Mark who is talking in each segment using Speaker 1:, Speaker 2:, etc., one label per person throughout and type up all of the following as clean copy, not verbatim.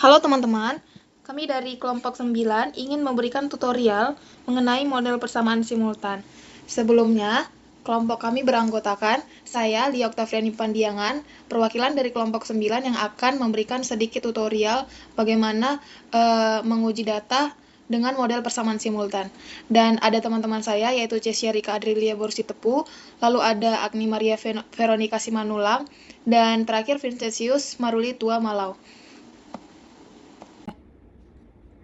Speaker 1: Halo teman-teman, kami dari kelompok 9 ingin memberikan tutorial mengenai model persamaan simultan. Sebelumnya, kelompok kami beranggotakan saya, Lia Octaviani Pandiangan, perwakilan dari kelompok 9 yang akan memberikan sedikit tutorial bagaimana menguji data dengan model persamaan simultan. Dan ada teman-teman saya yaitu Cesia Rika Adrilia Borsitepu, lalu ada Agni Maria Veronica Simanulang, dan terakhir Vincentius Maruli Tua Malau.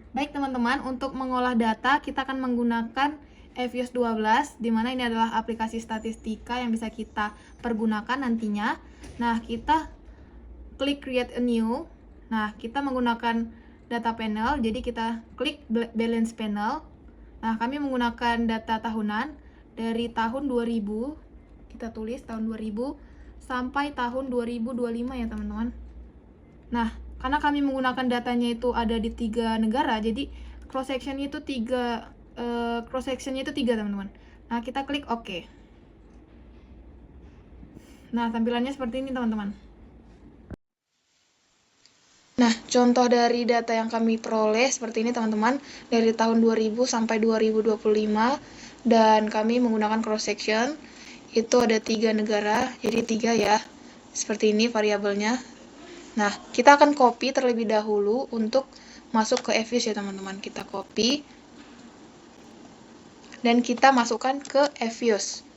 Speaker 1: Baik teman-teman, untuk mengolah data kita akan menggunakan EVIOS 12, di mana ini adalah aplikasi statistika yang bisa kita pergunakan nantinya. Nah, kita klik create a new. Nah, kita menggunakan data panel, jadi kita klik balance panel. Nah, kami menggunakan data tahunan dari tahun 2000, kita tulis tahun 2000 sampai tahun 2025 ya teman-teman. Nah, karena kami menggunakan datanya itu ada di 3 negara, jadi cross sectionnya itu 3 teman-teman. Nah, kita klik OK. Nah, tampilannya seperti ini teman-teman. Nah, contoh dari data yang kami peroleh seperti ini teman-teman, dari tahun 2000 sampai 2025, dan kami menggunakan cross section itu ada 3 negara, jadi 3 ya. Seperti ini variabelnya. Nah, kita akan copy terlebih dahulu untuk masuk ke EVIOS ya teman-teman. Kita copy dan kita masukkan ke EVIOS.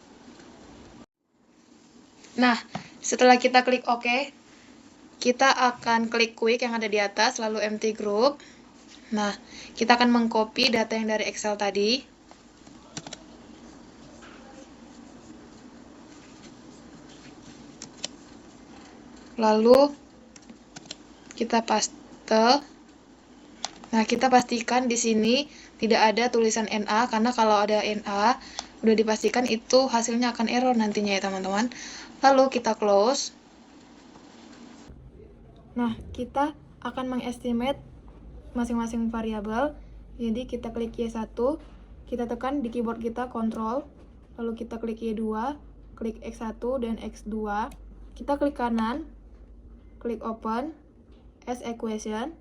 Speaker 1: Nah, setelah kita klik OK, kita akan klik quick yang ada di atas, lalu empty group. Nah, kita akan mengcopy data yang dari Excel tadi. Lalu kita paste. Nah, kita pastikan di sini tidak ada tulisan NA, karena kalau ada NA, udah dipastikan itu hasilnya akan error nantinya ya teman-teman. Lalu kita close. Nah, kita akan mengestimate masing-masing variabel. Jadi kita klik Y1, kita tekan di keyboard kita Ctrl, lalu kita klik Y2, klik X1 dan X2. Kita klik kanan, klik open as equation.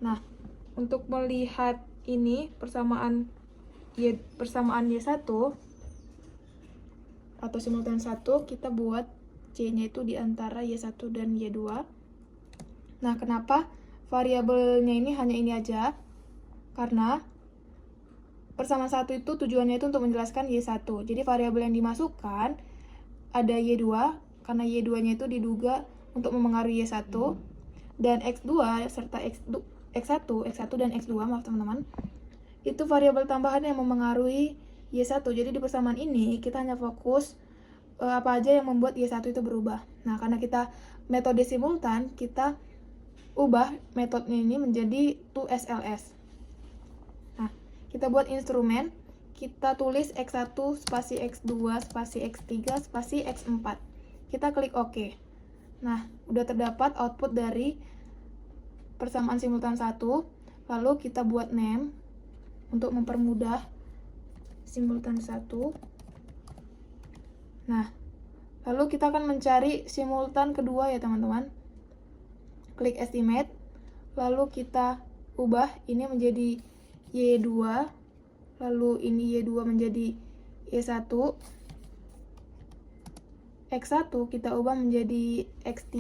Speaker 1: Nah, untuk melihat ini persamaan Y1 atau simultan 1, kita buat C-nya itu di antara Y1 dan Y2. Nah, kenapa variabelnya ini hanya ini aja? Karena persamaan 1 itu tujuannya itu untuk menjelaskan Y1. Jadi variabel yang dimasukkan ada Y2, karena Y2-nya itu diduga untuk memengaruhi Y1, dan X2 serta X1 dan X2, maaf teman-teman, itu variabel tambahan yang memengaruhi Y1. Jadi di persamaan ini kita hanya fokus apa aja yang membuat Y1 itu berubah. Nah, karena kita metode simultan, kita ubah metodenya ini menjadi 2SLS. Nah, kita buat instrumen, kita tulis X1 spasi X2 spasi X3 spasi X4. Kita klik OK. Nah, udah terdapat output dari persamaan simultan 1. Lalu kita buat name untuk mempermudah simultan 1. Nah, lalu kita akan mencari simultan kedua ya teman-teman. Klik estimate, lalu kita ubah ini menjadi Y2, lalu ini Y2 menjadi Y1, X1 kita ubah menjadi X3,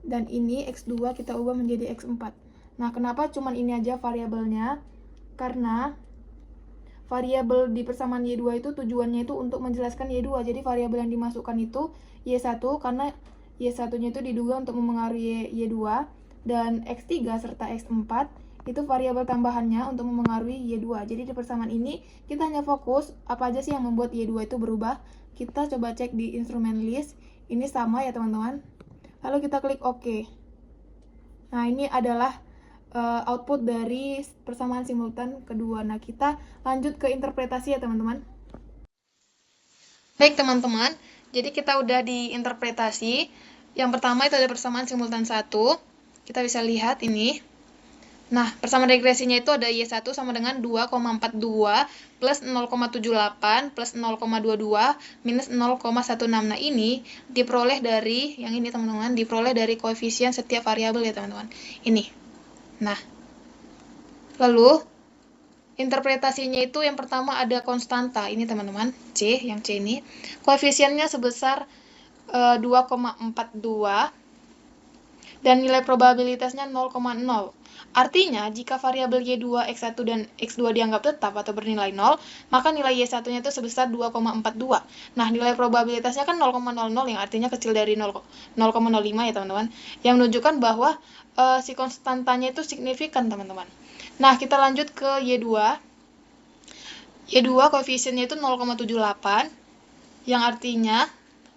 Speaker 1: dan ini X2 kita ubah menjadi X4. Nah, kenapa cuman ini aja variabelnya? Karena variabel di persamaan Y2 itu tujuannya itu untuk menjelaskan Y2. Jadi variabel yang dimasukkan itu Y1, karena Y1-nya itu diduga untuk memengaruhi Y2, dan X3 serta X4 itu variabel tambahannya untuk memengaruhi Y2. Jadi di persamaan ini kita hanya fokus apa aja sih yang membuat Y2 itu berubah. Kita coba cek di instrumen list, ini sama ya teman-teman. Lalu kita klik OK. Nah, ini adalah output dari persamaan simultan kedua. Nah, kita lanjut ke interpretasi ya teman-teman. Baik teman-teman, jadi kita udah di interpretasi. Yang pertama itu ada persamaan simultan 1. Kita bisa lihat ini. Nah, persamaan regresinya itu ada Y1 sama dengan 2,42 plus 0,78 plus 0,22 minus 0,16. Nah, ini diperoleh dari, yang ini teman-teman, diperoleh dari koefisien setiap variabel ya teman-teman. Ini. Nah, lalu interpretasinya itu yang pertama ada konstanta. Ini teman-teman, C, yang C ini. Koefisiennya sebesar 2,42 dan nilai probabilitasnya 0,0. Artinya, jika variabel Y2, X1, dan X2 dianggap tetap atau bernilai 0, maka nilai Y1-nya itu sebesar 2,42. Nah, nilai probabilitasnya kan 0,00, yang artinya kecil dari 0,05 ya teman-teman. Yang menunjukkan bahwa si konstantanya itu signifikan, teman-teman. Nah, kita lanjut ke Y2. Y2 koefisiennya itu 0,78, yang artinya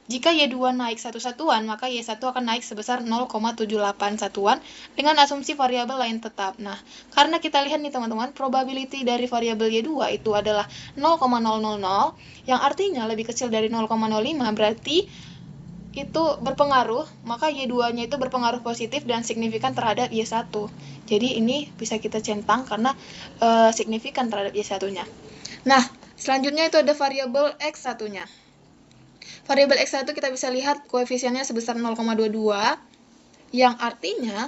Speaker 1: jika Y2 naik satu satuan, maka Y1 akan naik sebesar 0,78 satuan dengan asumsi variabel lain tetap. Nah, karena kita lihat nih teman-teman, probability dari variabel Y2 itu adalah 0,000, yang artinya lebih kecil dari 0,05, berarti itu berpengaruh, maka Y2-nya itu berpengaruh positif dan signifikan terhadap Y1. Jadi ini bisa kita centang karena signifikan terhadap Y1-nya. Nah, selanjutnya itu ada variabel X1-nya. Variabel X1 kita bisa lihat koefisiennya sebesar 0,22, yang artinya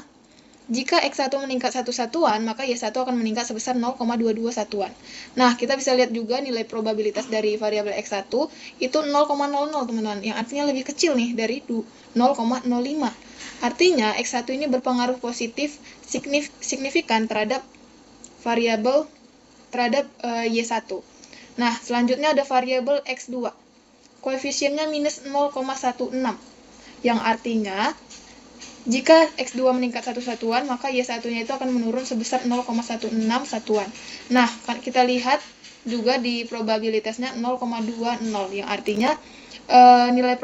Speaker 1: jika X1 meningkat satu satuan, maka Y1 akan meningkat sebesar 0,22 satuan. Nah, kita bisa lihat juga nilai probabilitas dari variabel X1 itu 0,00, teman-teman, yang artinya lebih kecil nih dari 0,05. Artinya X1 ini berpengaruh positif signifikan terhadap variabel Y1. Nah, selanjutnya ada variabel X2. Koefisiennya minus 0,16, yang artinya jika X2 meningkat satu satuan, maka Y1-nya itu akan menurun sebesar 0,16 satuan. Nah, kita lihat juga di probabilitasnya 0,20, yang artinya nilai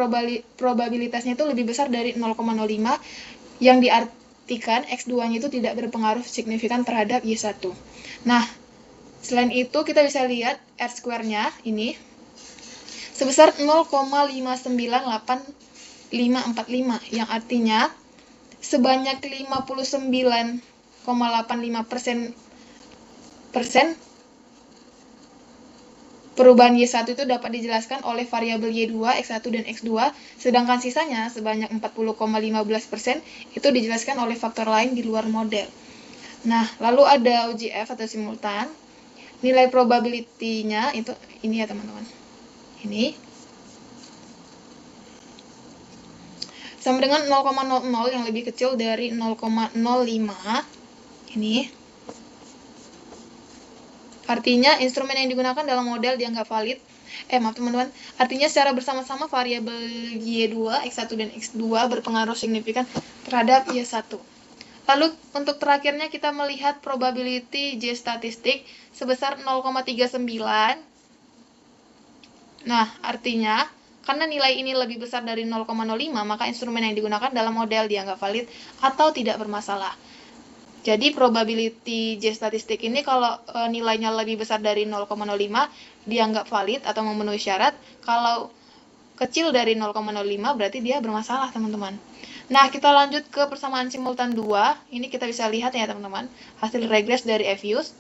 Speaker 1: probabilitasnya itu lebih besar dari 0,05, yang diartikan X2-nya itu tidak berpengaruh signifikan terhadap Y1. Nah, selain itu kita bisa lihat R-square-nya ini sebesar 0,598545, yang artinya sebanyak 59,85% perubahan Y1 itu dapat dijelaskan oleh variabel Y2, X1, dan X2, sedangkan sisanya sebanyak 40,15% itu dijelaskan oleh faktor lain di luar model. Nah, lalu ada OJF atau simultan. Nilai probability-nya itu ini ya teman-teman. Ini sama dengan 0,00, yang lebih kecil dari 0,05. Ini artinya instrumen yang digunakan dalam model dianggap valid. Maaf teman-teman, artinya secara bersama-sama variabel Y2, X1, dan X2 berpengaruh signifikan terhadap Y1. Lalu untuk terakhirnya kita melihat probability J statistik sebesar 0,39. Nah, artinya karena nilai ini lebih besar dari 0,05, maka instrumen yang digunakan dalam model dianggap valid atau tidak bermasalah. Jadi probability J statistik ini kalau nilainya lebih besar dari 0,05 dianggap valid atau memenuhi syarat. Kalau kecil dari 0,05 berarti dia bermasalah, teman-teman. Nah, kita lanjut ke persamaan simultan 2. Ini kita bisa lihat ya, teman-teman, hasil regres dari EVIUS.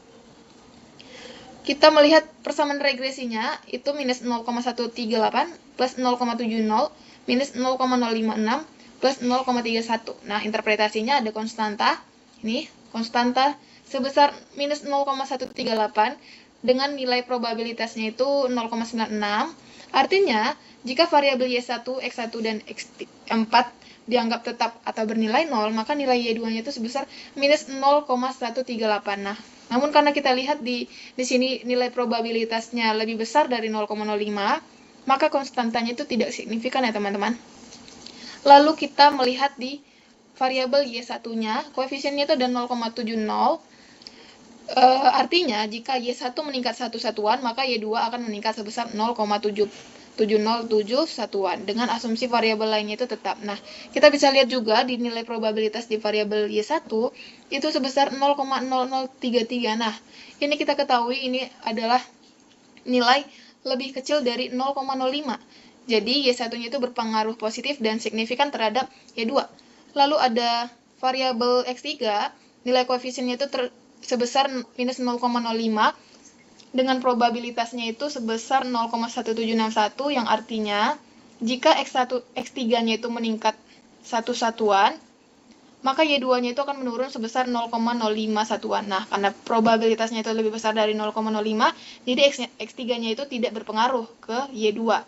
Speaker 1: Kita melihat persamaan regresinya itu minus 0,138 plus 0,70 minus 0,056 plus 0,31. Nah, interpretasinya ada konstanta. Ini konstanta sebesar minus 0,138 dengan nilai probabilitasnya itu 0,96. Artinya, jika variabel Y1, X1, dan X4 dianggap tetap atau bernilai 0, maka nilai Y2-nya itu sebesar minus 0,138. Nah, namun karena kita lihat di sini nilai probabilitasnya lebih besar dari 0,05, maka konstantanya itu tidak signifikan ya teman-teman. Lalu kita melihat di variabel Y1-nya, koefisiennya itu ada 0,70. Artinya jika Y1 meningkat satu satuan, maka Y2 akan meningkat sebesar 0,707 satuan dengan asumsi variabel lainnya itu tetap. Nah, kita bisa lihat juga di nilai probabilitas di variabel Y1 itu sebesar 0,0033. Nah, ini kita ketahui ini adalah nilai lebih kecil dari 0,05. Jadi Y1-nya itu berpengaruh positif dan signifikan terhadap Y2. Lalu ada variabel X3, nilai koefisiennya itu sebesar minus 0,05 dengan probabilitasnya itu sebesar 0,1761, yang artinya jika X1, X3-nya itu meningkat satu satuan, maka Y2-nya itu akan menurun sebesar 0,05 satuan. Nah, karena probabilitasnya itu lebih besar dari 0,05, jadi X3-nya itu tidak berpengaruh ke Y2.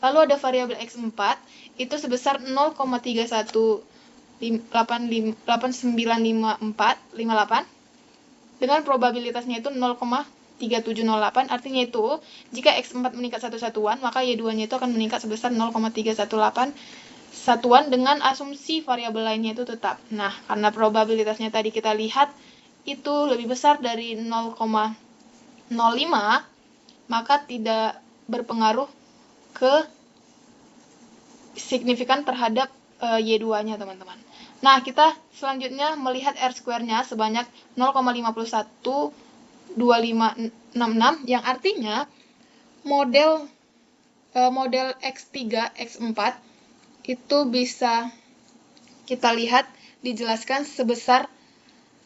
Speaker 1: Lalu ada variabel X4, itu sebesar 0,31895458, dengan probabilitasnya itu 0,3708, artinya itu, jika X4 meningkat satu satuan, maka Y2-nya itu akan meningkat sebesar 0,318 satuan dengan asumsi variabel lainnya itu tetap. Nah, karena probabilitasnya tadi kita lihat itu lebih besar dari 0,05, maka tidak berpengaruh ke signifikan terhadap Y2-nya, teman-teman. Nah, kita selanjutnya melihat R-square-nya sebanyak 0,512566, yang artinya model X3, X4 itu bisa kita lihat dijelaskan sebesar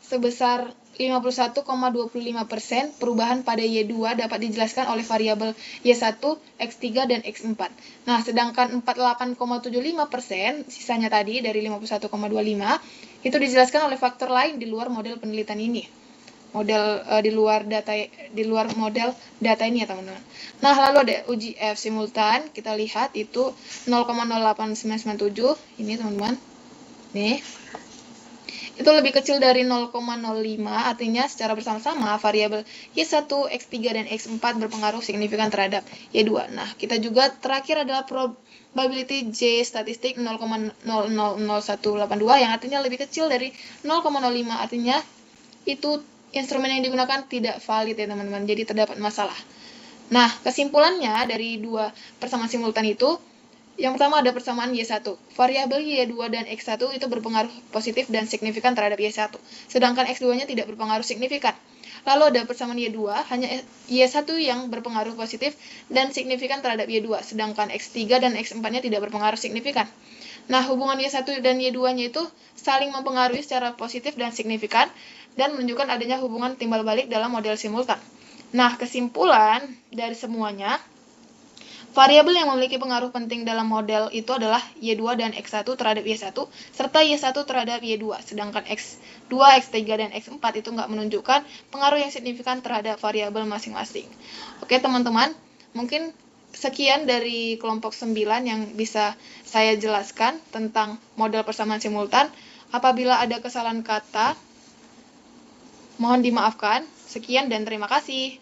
Speaker 1: 51,25%. Perubahan pada Y2 dapat dijelaskan oleh variabel Y1, X3, dan X4. Nah, sedangkan 48,75%, sisanya tadi dari 51,25, itu dijelaskan oleh faktor lain di luar model penelitian ini. Di luar model data ini ya, teman-teman. Nah, lalu ada uji F simultan, kita lihat itu 0,08997, ini teman-teman. Nih. Itu lebih kecil dari 0,05, artinya secara bersama-sama variabel Y1, X3, dan X4 berpengaruh signifikan terhadap Y2. Nah, kita juga terakhir adalah probability J statistik 0,000182, yang artinya lebih kecil dari 0,05, artinya itu instrumen yang digunakan tidak valid ya, teman-teman. Jadi terdapat masalah. Nah, kesimpulannya dari dua persamaan simultan itu, yang pertama ada persamaan Y1. Variabel Y2 dan X1 itu berpengaruh positif dan signifikan terhadap Y1. Sedangkan X2-nya tidak berpengaruh signifikan. Lalu ada persamaan Y2, hanya Y1 yang berpengaruh positif dan signifikan terhadap Y2. Sedangkan X3 dan X4-nya tidak berpengaruh signifikan. Nah, hubungan Y1 dan Y2-nya itu saling mempengaruhi secara positif dan signifikan dan menunjukkan adanya hubungan timbal balik dalam model simultan. Nah, kesimpulan dari semuanya, variabel yang memiliki pengaruh penting dalam model itu adalah Y2 dan X1 terhadap Y1, serta Y1 terhadap Y2. Sedangkan X2, X3, dan X4 itu nggak menunjukkan pengaruh yang signifikan terhadap variabel masing-masing. Oke, teman-teman, mungkin sekian dari kelompok 9 yang bisa saya jelaskan tentang model persamaan simultan. Apabila ada kesalahan kata, mohon dimaafkan. Sekian dan terima kasih.